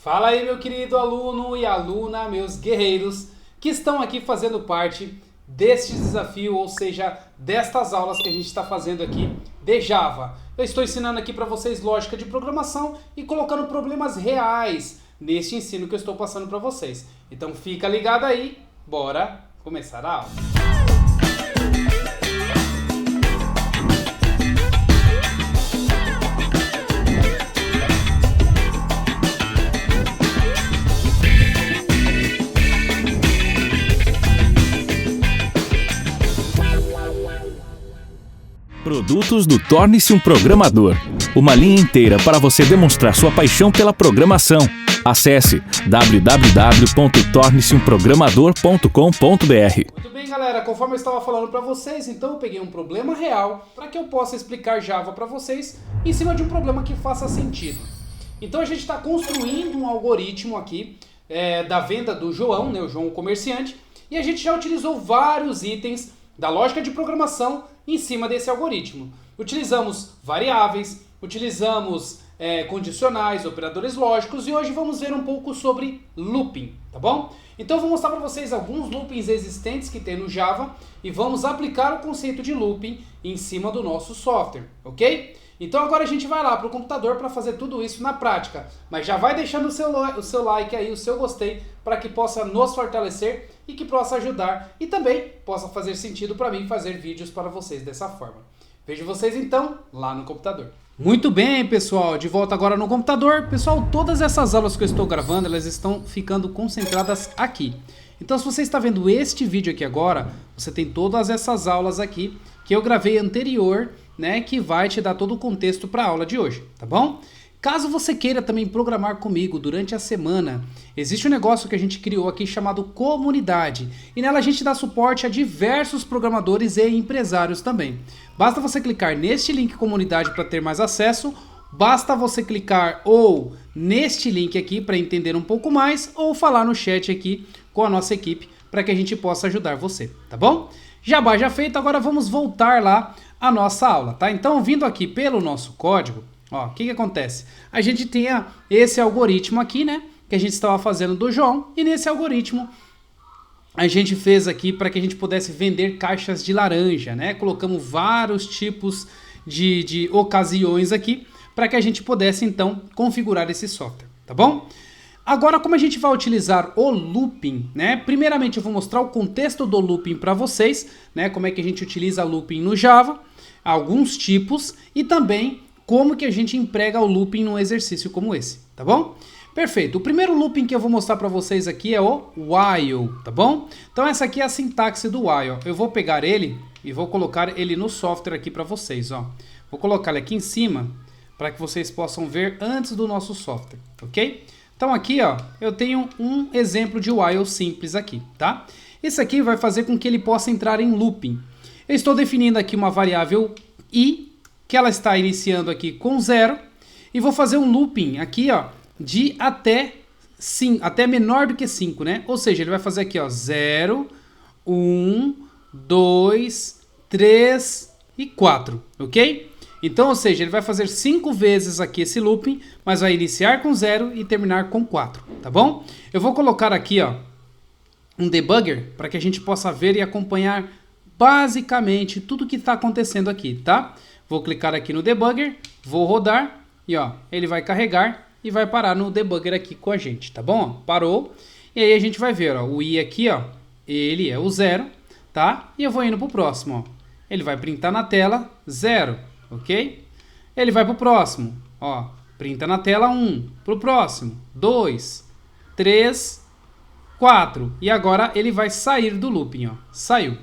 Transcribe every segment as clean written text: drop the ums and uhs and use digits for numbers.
Fala aí, meu querido aluno e aluna, meus guerreiros, que estão aqui fazendo parte deste desafio, ou seja, destas aulas que a gente está fazendo aqui de Java. Eu estou ensinando aqui para vocês lógica de programação e colocando problemas reais neste ensino que eu estou passando para vocês. Então fica ligado aí, bora começar a aula. Produtos do Torne-se um Programador. Uma linha inteira para você demonstrar sua paixão pela programação. Acesse www.torneseumprogramador.com.br. Muito bem, galera, conforme eu estava falando para vocês, então eu peguei um problema real para que eu possa explicar Java para vocês em cima de um problema que faça sentido. Então a gente está construindo um algoritmo aqui da venda do João, né, o João comerciante, e a gente já utilizou vários itens da lógica de programação em cima desse algoritmo. Utilizamos variáveis, utilizamos condicionais, operadores lógicos e hoje vamos ver um pouco sobre looping, tá bom? Então eu vou mostrar para vocês alguns loopings existentes que tem no Java e vamos aplicar o conceito de looping em cima do nosso software, ok? Então agora a gente vai lá para o computador para fazer tudo isso na prática, mas já vai deixando o seu like aí, o seu gostei, para que possa nos fortalecer e que possa ajudar e também possa fazer sentido para mim fazer vídeos para vocês dessa forma. Vejo vocês então lá no computador. Muito bem, pessoal, de volta agora no computador. Pessoal, todas essas aulas que eu estou gravando, elas estão ficando concentradas aqui. Então, se você está vendo este vídeo aqui agora, você tem todas essas aulas aqui que eu gravei anterior, né, que vai te dar todo o contexto para a aula de hoje, tá bom? Caso você queira também programar comigo durante a semana, existe um negócio que a gente criou aqui chamado Comunidade. E nela a gente dá suporte a diversos programadores e empresários também. Basta você clicar neste link Comunidade para ter mais acesso, basta você clicar ou neste link aqui para entender um pouco mais, ou falar no chat aqui com a nossa equipe para que a gente possa ajudar você, tá bom? Jabá já feito, agora vamos voltar lá à nossa aula, tá? Então, vindo aqui pelo nosso código, ó, o que acontece? A gente tem esse algoritmo aqui, né? Que a gente estava fazendo do João. E nesse algoritmo a gente fez aqui para que a gente pudesse vender caixas de laranja, né? Colocamos vários tipos de ocasiões aqui para que a gente pudesse então configurar esse software, tá bom? Agora, como a gente vai utilizar o looping, né? Primeiramente eu vou mostrar o contexto do looping para vocês, né? Como é que a gente utiliza looping no Java, alguns tipos e também como que a gente emprega o looping num exercício como esse, tá bom? Perfeito. O primeiro looping que eu vou mostrar para vocês aqui é o while, tá bom? Então essa aqui é a sintaxe do while. Eu vou pegar ele e vou colocar ele no software aqui para vocês, ó. Vou colocar ele aqui em cima para que vocês possam ver antes do nosso software, ok? Então aqui, ó, eu tenho um exemplo de while simples aqui, tá? Esse aqui vai fazer com que ele possa entrar em looping. Eu estou definindo aqui uma variável i, que ela está iniciando aqui com 0, e vou fazer um looping aqui, ó, de até menor do que 5, né? Ou seja, ele vai fazer aqui, ó, 0, 1, 2, 3 e 4, ok? Então, ou seja, ele vai fazer 5 vezes aqui esse looping, mas vai iniciar com 0 e terminar com 4, tá bom? Eu vou colocar aqui, ó, um debugger para que a gente possa ver e acompanhar basicamente tudo que está acontecendo aqui, tá? Vou clicar aqui no debugger, vou rodar e ó, ele vai carregar e vai parar no debugger aqui com a gente, tá bom? Parou. E aí a gente vai ver, ó, o i aqui, ó, ele é o 0, tá? E eu vou indo pro próximo, ó. Ele vai printar na tela 0, ok? Ele vai pro próximo, ó, printa na tela 1, pro próximo 2, 3, 4. E agora ele vai sair do looping, ó, saiu.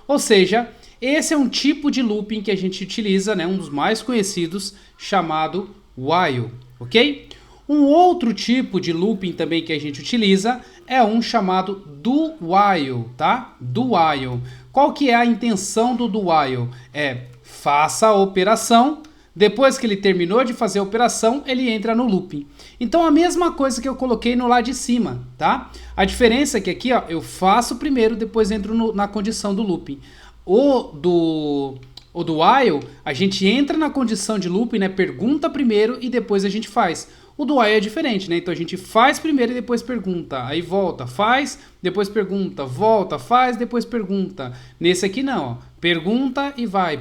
Ou seja, esse é um tipo de looping que a gente utiliza, né, um dos mais conhecidos, chamado while, ok? Um outro tipo de looping também que a gente utiliza é um chamado do while, tá? Do while. Qual que é a intenção do while? É, faça a operação, depois que ele terminou de fazer a operação, ele entra no looping. Então a mesma coisa que eu coloquei no lado de cima, tá? A diferença é que aqui, ó, eu faço primeiro, depois entro na condição do looping. O do while, a gente entra na condição de looping, né? Pergunta primeiro e depois a gente faz. O do while é diferente, né? Então a gente faz primeiro e depois pergunta, aí volta, faz, depois pergunta, volta, faz, depois pergunta. Nesse aqui não, ó. Pergunta e vai,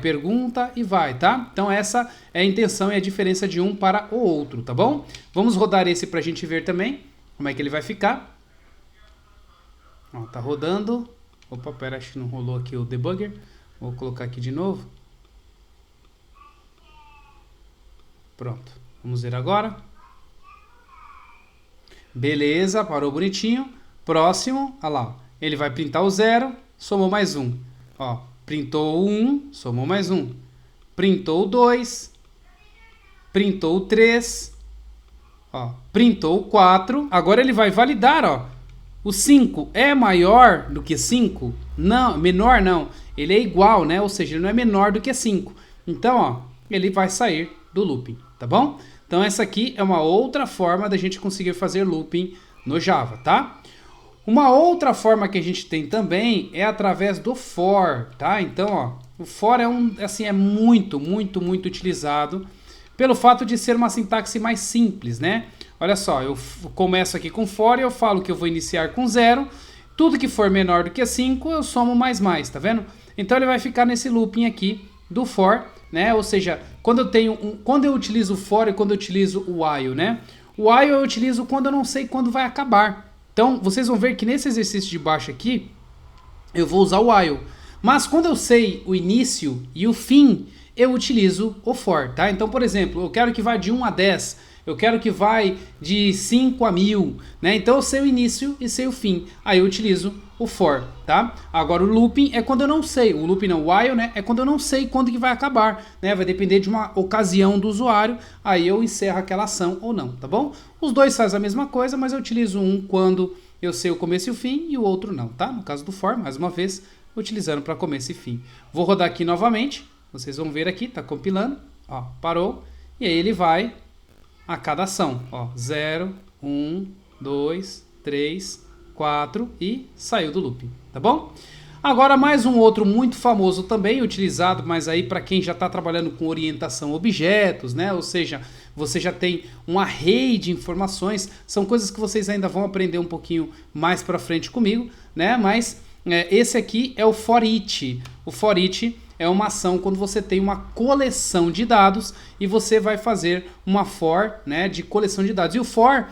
tá? Então essa é a intenção e a diferença de um para o outro, tá bom? Vamos rodar esse pra gente ver também como é que ele vai ficar. Ó, tá rodando. Opa, pera, acho que não rolou aqui o debugger. Vou colocar aqui de novo. Pronto, vamos ver agora. Beleza, parou bonitinho. Próximo, olha lá, ele vai printar o 0, somou mais 1. Ó, printou o 1, somou mais 1. Printou o 2, printou o 3, ó, printou o 4. Agora ele vai validar, ó. O 5 é maior do que 5? Não, menor não. Ele é igual, né? Ou seja, ele não é menor do que 5. Então, ó, ele vai sair do looping, tá bom? Então essa aqui é uma outra forma da gente conseguir fazer looping no Java, tá? Uma outra forma que a gente tem também é através do for, tá? Então, ó, o for é muito utilizado pelo fato de ser uma sintaxe mais simples, né? Olha só, eu começo aqui com for e eu falo que eu vou iniciar com 0. Tudo que for menor do que 5, eu somo mais, tá vendo? Então ele vai ficar nesse looping aqui do for, né? Ou seja, quando eu utilizo o for e quando eu utilizo o while, né? O while eu utilizo quando eu não sei quando vai acabar. Então, vocês vão ver que nesse exercício de baixo aqui, eu vou usar o while. Mas quando eu sei o início e o fim, eu utilizo o for, tá? Então, por exemplo, eu quero que vá de 1 a 10, eu quero que vá de 5 a 1000, né? Então eu sei o início e sei o fim. Aí eu utilizo o for, tá? Agora o looping é quando eu não sei. O looping não, o while, né? É quando eu não sei quando que vai acabar, né? Vai depender de uma ocasião do usuário. Aí eu encerro aquela ação ou não, tá bom? Os dois fazem a mesma coisa, mas eu utilizo um quando eu sei o começo e o fim e o outro não, tá? No caso do for, mais uma vez, utilizando para começo e fim. Vou rodar aqui novamente. Vocês vão ver aqui, tá compilando. Ó, parou. E aí ele vai a cada ação, ó, 0, 1, 2, 3, 4 e saiu do looping, tá bom? Agora mais um outro muito famoso também, utilizado, mas aí para quem já está trabalhando com orientação a objetos, né? Ou seja, você já tem um array de informações, são coisas que vocês ainda vão aprender um pouquinho mais para frente comigo, né? Mas esse aqui é o for each. O for each é uma ação quando você tem uma coleção de dados e você vai fazer uma for, né, de coleção de dados. E o for,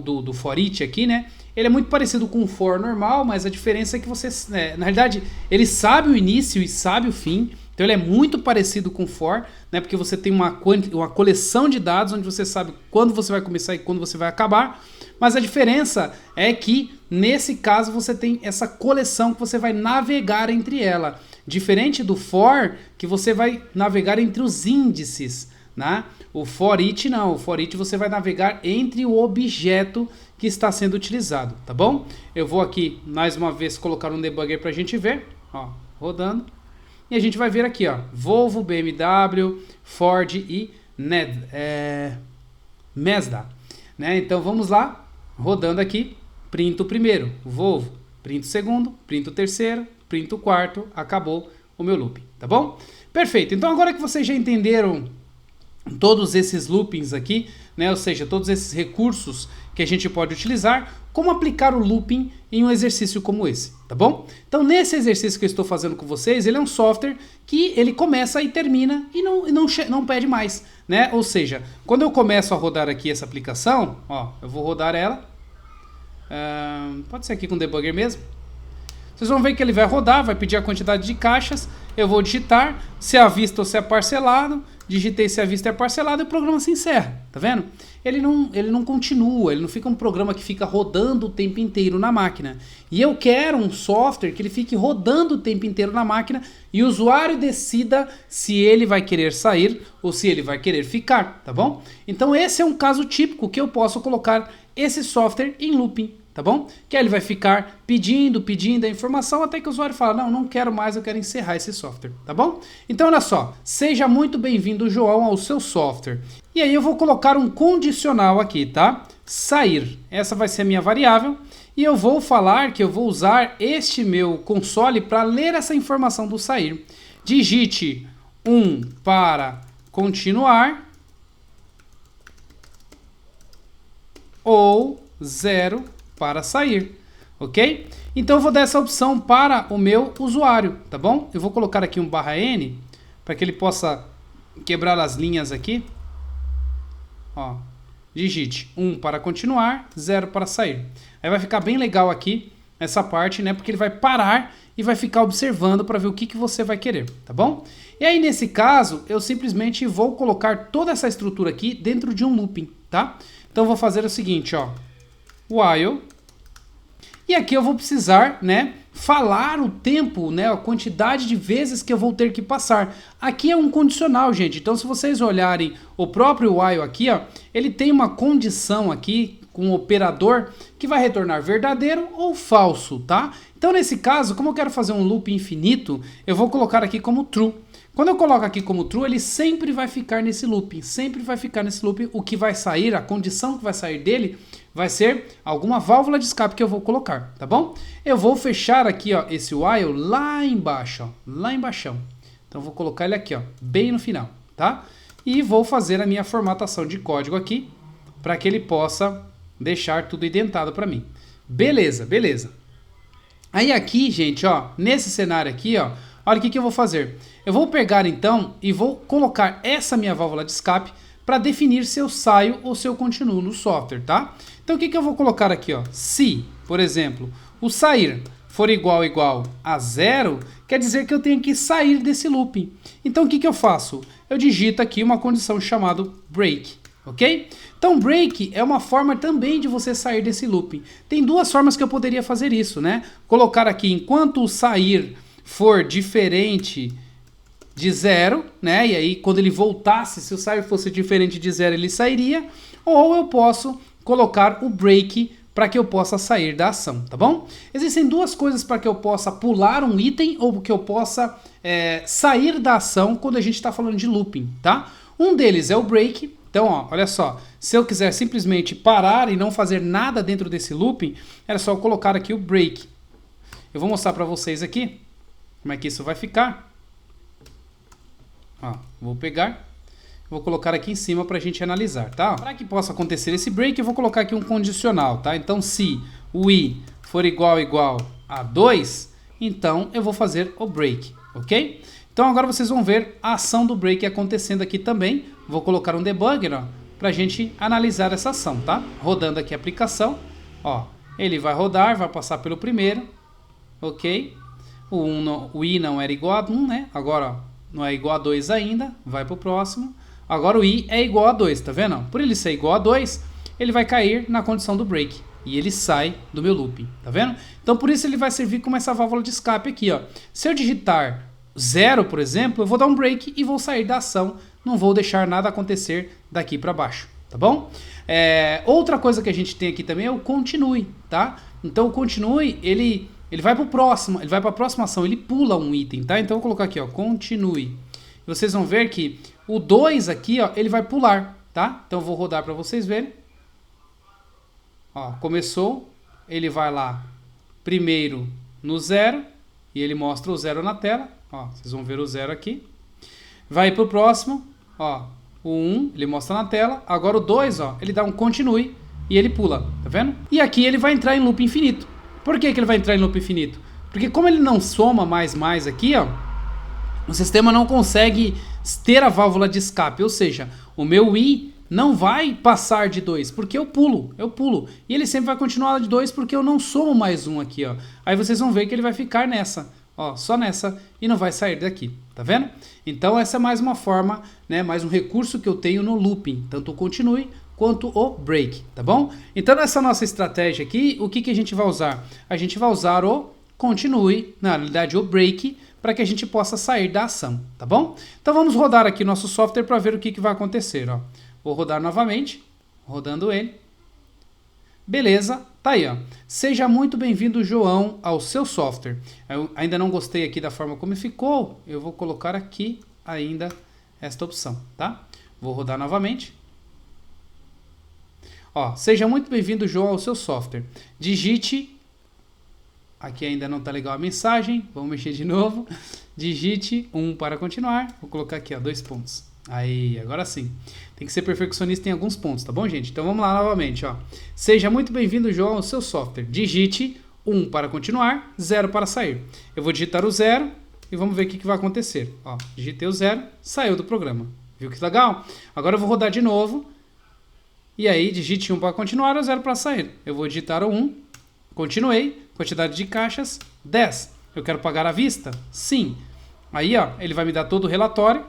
do for each aqui, né, ele é muito parecido com o for normal, mas a diferença é que você, na realidade, ele sabe o início e sabe o fim. Então ele é muito parecido com o for, né, porque você tem uma coleção de dados onde você sabe quando você vai começar e quando você vai acabar. Mas a diferença é que, nesse caso, você tem essa coleção que você vai navegar entre ela. Diferente do for, que você vai navegar entre os índices, né? O for each não, o for each você vai navegar entre o objeto que está sendo utilizado, tá bom? Eu vou aqui, mais uma vez, colocar um debugger para a gente ver, ó, rodando. E a gente vai ver aqui, ó, Volvo, BMW, Ford e Mazda, né? Então vamos lá, rodando aqui, printo o primeiro, Volvo, printo o segundo, printo o terceiro, printo o quarto, acabou o meu looping, tá bom? Perfeito, então agora que vocês já entenderam todos esses loopings aqui, né? Ou seja, todos esses recursos que a gente pode utilizar, como aplicar o looping em um exercício como esse, tá bom? Então nesse exercício que eu estou fazendo com vocês, ele é um software que ele começa e termina e não pede mais, né? Ou seja, quando eu começo a rodar aqui essa aplicação, ó, eu vou rodar ela, pode ser aqui com o debugger mesmo. Vocês vão ver que ele vai rodar, vai pedir a quantidade de caixas, eu vou digitar se é à vista ou se é parcelado, digitei se é à vista ou é parcelado e o programa se encerra, tá vendo? Ele não continua, ele não fica um programa que fica rodando o tempo inteiro na máquina. E eu quero um software que ele fique rodando o tempo inteiro na máquina e o usuário decida se ele vai querer sair ou se ele vai querer ficar, tá bom? Então esse é um caso típico que eu posso colocar esse software em looping, tá bom? Que aí ele vai ficar pedindo a informação até que o usuário fala, não quero mais, eu quero encerrar esse software, tá bom? Então olha só, seja muito bem-vindo, João, ao seu software. E aí eu vou colocar um condicional aqui, tá? Sair, essa vai ser a minha variável e eu vou falar que eu vou usar este meu console para ler essa informação do sair. Digite 1 para continuar ou 0 para sair, ok? Então eu vou dar essa opção para o meu usuário, tá bom? Eu vou colocar aqui um /n para que ele possa quebrar as linhas aqui. Ó, digite 1 para continuar, 0 para sair. Aí vai ficar bem legal aqui essa parte, né? Porque ele vai parar e vai ficar observando para ver o que você vai querer, tá bom? E aí nesse caso, eu simplesmente vou colocar toda essa estrutura aqui dentro de um looping, tá? Então eu vou fazer o seguinte, ó, while, e aqui eu vou precisar, né, falar o tempo, né, a quantidade de vezes que eu vou ter que passar. Aqui é um condicional, gente. Então se vocês olharem o próprio while aqui, ó, ele tem uma condição aqui com o operador que vai retornar verdadeiro ou falso, tá? Então nesse caso, como eu quero fazer um loop infinito, eu vou colocar aqui como true. Quando eu coloco aqui como true, ele sempre vai ficar nesse looping, sempre vai ficar nesse looping. O que vai sair, a condição que vai sair dele, vai ser alguma válvula de escape que eu vou colocar, tá bom? Eu vou fechar aqui, ó, esse while lá embaixo, ó, lá embaixo. Então eu vou colocar ele aqui, ó, bem no final, tá? E vou fazer a minha formatação de código aqui, para que ele possa deixar tudo identado para mim. Beleza, beleza. Aí aqui, gente, ó, nesse cenário aqui, ó, olha o que eu vou fazer. Eu vou pegar então e vou colocar essa minha válvula de escape para definir se eu saio ou se eu continuo no software, tá? Então o que eu vou colocar aqui, ó? Se, por exemplo, o sair for igual a 0, quer dizer que eu tenho que sair desse looping. Então o que eu faço? Eu digito aqui uma condição chamada break, ok? Então break é uma forma também de você sair desse looping. Tem duas formas que eu poderia fazer isso, né? Colocar aqui, enquanto o sair for diferente de 0, né? E aí quando ele voltasse, se o sair fosse diferente de 0, ele sairia. Ou eu posso colocar o break para que eu possa sair da ação, tá bom? Existem duas coisas para que eu possa pular um item ou que eu possa sair da ação quando a gente está falando de looping, tá? Um deles é o break. Então, ó, olha só, se eu quiser simplesmente parar e não fazer nada dentro desse looping, era só eu colocar aqui o break. Eu vou mostrar para vocês aqui como é que isso vai ficar. Ó, vou pegar, vou colocar aqui em cima para a gente analisar, tá? Para que possa acontecer esse break, eu vou colocar aqui um condicional, tá? Então, se o i for igual a 2, então eu vou fazer o break, ok? Então agora vocês vão ver a ação do break acontecendo aqui também. Vou colocar um debugger, ó, para a gente analisar essa ação, tá? Rodando aqui a aplicação, ó, ele vai rodar, vai passar pelo primeiro, ok? O i não era igual a 1, né? Agora, ó, não é igual a 2 ainda, vai para o próximo. Agora o i é igual a 2, tá vendo? Por ele ser igual a 2, ele vai cair na condição do break. E ele sai do meu looping, tá vendo? Então por isso ele vai servir como essa válvula de escape aqui, ó. Se eu digitar 0, por exemplo, eu vou dar um break e vou sair da ação. Não vou deixar nada acontecer daqui para baixo, tá bom? Outra coisa que a gente tem aqui também é o continue, tá? Então o continue, ele vai para o próximo, ele vai para a próxima ação, ele pula um item, tá? Então eu vou colocar aqui, ó, continue. Vocês vão ver que o 2 aqui, ó, ele vai pular, tá? Então eu vou rodar para vocês verem. Ó, começou, ele vai lá primeiro no 0 e ele mostra o 0 na tela. Ó, vocês vão ver o 0 aqui. Vai para o próximo, ó, o 1, ele mostra na tela. Agora o 2, ó, ele dá um continue e ele pula, tá vendo? E aqui ele vai entrar em loop infinito. Por que ele vai entrar em loop infinito? Porque como ele não soma mais aqui, ó, o sistema não consegue ter a válvula de escape, ou seja, o meu i não vai passar de 2, porque eu pulo. E ele sempre vai continuar de 2 porque eu não somo mais um aqui, ó. Aí vocês vão ver que ele vai ficar nessa, ó, só nessa e não vai sair daqui, tá vendo? Então essa é mais uma forma, né, mais um recurso que eu tenho no looping, tanto o continue quanto o break, tá bom? Então nessa nossa estratégia aqui, o que a gente vai usar? A gente vai usar o continue, na realidade o break, para que a gente possa sair da ação, tá bom? Então vamos rodar aqui nosso software para ver o que vai acontecer, ó. Vou rodar novamente, rodando ele. Beleza, tá aí, ó. Seja muito bem-vindo, João, ao seu software. Eu ainda não gostei aqui da forma como ficou, eu vou colocar aqui ainda esta opção, tá? Vou rodar novamente. Ó, seja muito bem-vindo, João, ao seu software. Digite, aqui ainda não tá legal a mensagem, vamos mexer de novo. Digite 1 para continuar, vou colocar aqui, ó, 2 pontos. Aí, agora sim. Tem que ser perfeccionista em alguns pontos, tá bom, gente? Então vamos lá novamente, ó. Seja muito bem-vindo, João, ao seu software. Digite 1 para continuar, 0 para sair. Eu vou digitar o 0 e vamos ver o que vai acontecer. Ó, digitei o 0, saiu do programa. Viu que legal? Agora eu vou rodar de novo. E aí, digite 1 para continuar ou 0 para sair. Eu vou digitar o 1, continuei, quantidade de caixas, 10. Eu quero pagar à vista? Sim. Aí, ó, ele vai me dar todo o relatório.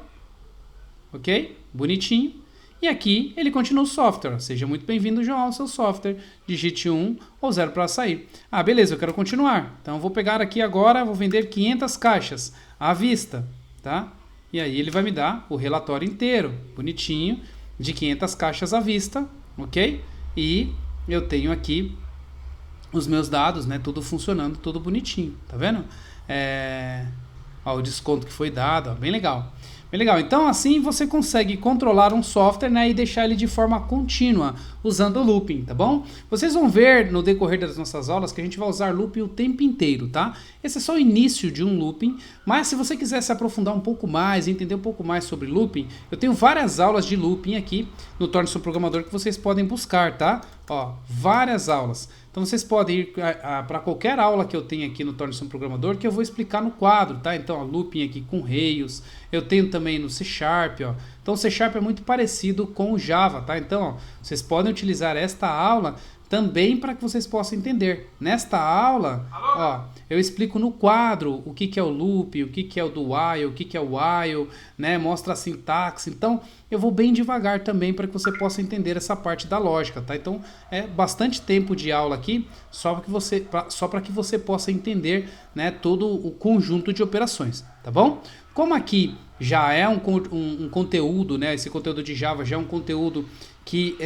Ok? Bonitinho. E aqui ele continua o software. Seja muito bem-vindo, João, ao seu software. Digite 1 ou 0 para sair. Ah, beleza, eu quero continuar. Então eu vou pegar aqui agora, vou vender 500 caixas à vista, tá? E aí ele vai me dar o relatório inteiro, bonitinho, de 500 caixas à vista, ok? E eu tenho aqui os meus dados, né? Tudo funcionando, tudo bonitinho, tá vendo? Ó, o desconto que foi dado, ó, bem legal. Bem legal, então assim você consegue controlar um software, né, e deixar ele de forma contínua, usando o looping, tá bom? Vocês vão ver no decorrer das nossas aulas que a gente vai usar looping o tempo inteiro, tá? Esse é só o início de um looping, mas se você quiser se aprofundar um pouco mais, entender um pouco mais sobre looping, eu tenho várias aulas de looping aqui no Torne-se um Programador que vocês podem buscar, tá? Ó, várias aulas. Então vocês podem ir para qualquer aula que eu tenho aqui no Torne-se um Programador que eu vou explicar no quadro, tá? Então, ó, looping aqui com Rails, eu tenho também no C#, ó. Então o C# é muito parecido com o Java, tá? Então, ó, vocês podem utilizar esta aula também para que vocês possam entender. Nesta aula, ó, eu explico no quadro o que é o loop, o que é o do while, o que é o while, né? Mostra a sintaxe. Então, eu vou bem devagar também para que você possa entender essa parte da lógica, tá? Então, é bastante tempo de aula aqui só para que você possa entender, né, todo o conjunto de operações, tá bom? Como aqui já é um conteúdo, né? Esse conteúdo de Java já é um conteúdo que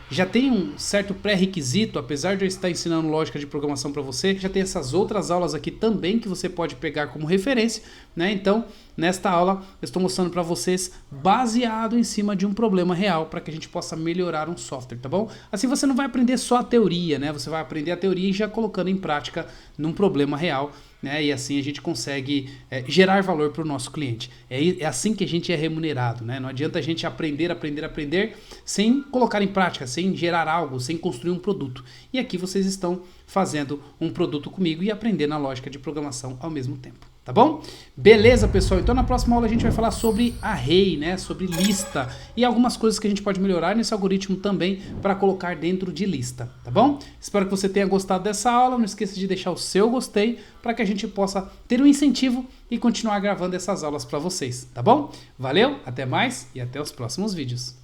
já tem um certo pré-requisito, apesar de eu estar ensinando lógica de programação para você, já tem essas outras aulas aqui também que você pode pegar como referência, né? Então, nesta aula, eu estou mostrando para vocês baseado em cima de um problema real para que a gente possa melhorar um software, tá bom? Assim você não vai aprender só a teoria, né? Você vai aprender a teoria e já colocando em prática num problema real, né? E assim a gente consegue gerar valor para o nosso cliente. É assim que a gente é remunerado, né? Não adianta a gente aprender sem colocar em prática, sem gerar algo, sem construir um produto. E aqui vocês estão fazendo um produto comigo e aprendendo a lógica de programação ao mesmo tempo. Tá bom? Beleza, pessoal? Então na próxima aula a gente vai falar sobre array, né? Sobre lista e algumas coisas que a gente pode melhorar nesse algoritmo também para colocar dentro de lista, tá bom? Espero que você tenha gostado dessa aula. Não esqueça de deixar o seu gostei para que a gente possa ter um incentivo e continuar gravando essas aulas para vocês, tá bom? Valeu, até mais e até os próximos vídeos.